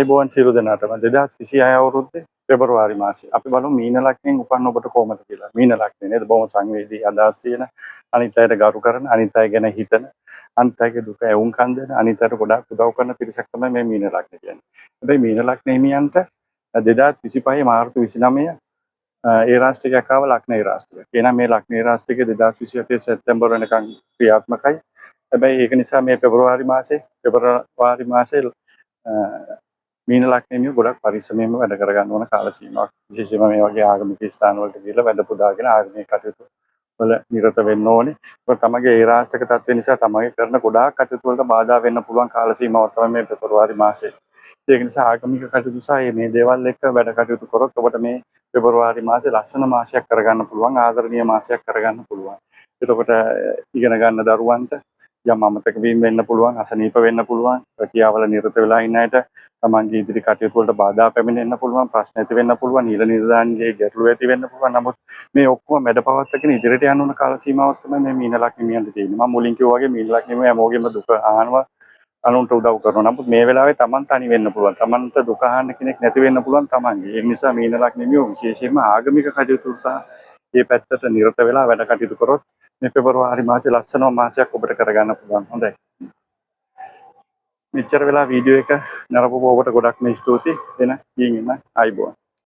Bone සියලු දෙනාටම 2026 අවුරුද්දේ පෙබරවාරි මාසයේ අපි බලමු මීන ලග්නයෙන් උපන්න ඔබට කොහොමද කියලා. මීන ලග්නේ නේද? බොහොම සංවේදී අදහස් තියෙන, අනිත් අයට ගරු කරන, අනිත් අය ගැන හිතන, අනිත් අයගේ දුක ඇවුම්කන් දෙන, අනිත් අයට ගොඩාක් උදව් කරන පිරිසක් තමයි මේ මීන ලග්නේ කියන්නේ. හැබැයි මීන ලග්නේ හිමියන්ට 2025 මාර්තු 29 ඒ රාශියක ආව ලග්නේ රාශියක්. එහෙනම් මේ ලග්නේ රාශියක 2027 සැප්තැම්බර් වෙනකන් ක්‍රියාත්මකයි. හැබැයි ඒක නිසා මේ පෙබරවාරි මාසේ මීන ලග්නෙමිය ගොඩක් පරිස්සමෙන්ම වැඩ කරගන්න ඕන කාල සීමාවක්. විශේෂයෙන්ම මේ වගේ ආගමික ස්ථාන වලට ගිහිල්ලා වැඩ පුදාගෙන ආගමික කටයුතු වල නිරත වෙන්න ඕනේ. ඒක තමගේ ඒ රාෂ්ට්‍රක තත්ත්වය නිසා තමගේ කරන ගොඩාක් කටයුතු වලට බාධා වෙන්න පුළුවන් කාල සීමාවක් තමයි මේ පෙබරවාරි මාසය. ඒක නිසා ආගමික කටයුතු සහ මේ දේවල් එක්ක වැඩ කටයුතු කරොත් ඔබට මේ පෙබරවාරි මාසේ ලස්සන මාසයක් කරගන්න පුළුවන්, ආදරණීය මාසයක් කරගන්න පුළුවන්. එතකොට ඉගෙන ගන්න දරුවන්ට යම් අමතක වීම වෙන්න පුළුවන්, අසනීප වෙන්න පුළුවන්, රැකියාවල නිරත වෙලා ඉන්න අයට තමන්ගේ ඉදිරි කටයුතු වලට බාධා පැමිණෙන්න පුළුවන්, ප්‍රශ්න ඇති වෙන්න පුළුවන්, නිල නිර්ධාරණයේ ගැටලු ඇති වෙන්න පුළුවන්. නමුත් මේ ඔක්කොම මැඩපවත්තගෙන ඉදිරියට යන්න ඕන කාල සීමාවක් තමයි මේ මීන ලග්නෙමියන්ට තියෙන්නේ. මම මුලින් කිව්වා වගේ මීන ලග්නෙමිය හැමෝගෙම දුක අහනවා, අනුන්ට උදව් කරනවා. නමුත් මේ වෙලාවේ තමන් තනි වෙන්න පුළුවන්. තමන්ට දුක අහන්න කෙනෙක් නැති වෙන්න පුළුවන් තමන්ගේ. ඒ නිසා මීන ලග්නෙමිය විශේෂයෙන්ම ආගමික කටයුතු සහ මේ පැත්තට නිරත වෙලා වැඩ කටයුතු කරොත් මේ පෙබරවාරි මාසේ ලස්සනම මාසයක් ඔබට කරගන්න පුළුවන්. හොඳයි. මෙච්චර වෙලා වීඩියෝ එක නරඹපුව ඔබට ගොඩක්ම ස්තුතියි. එන ගිහින් ඉන්න ආයිබෝන්.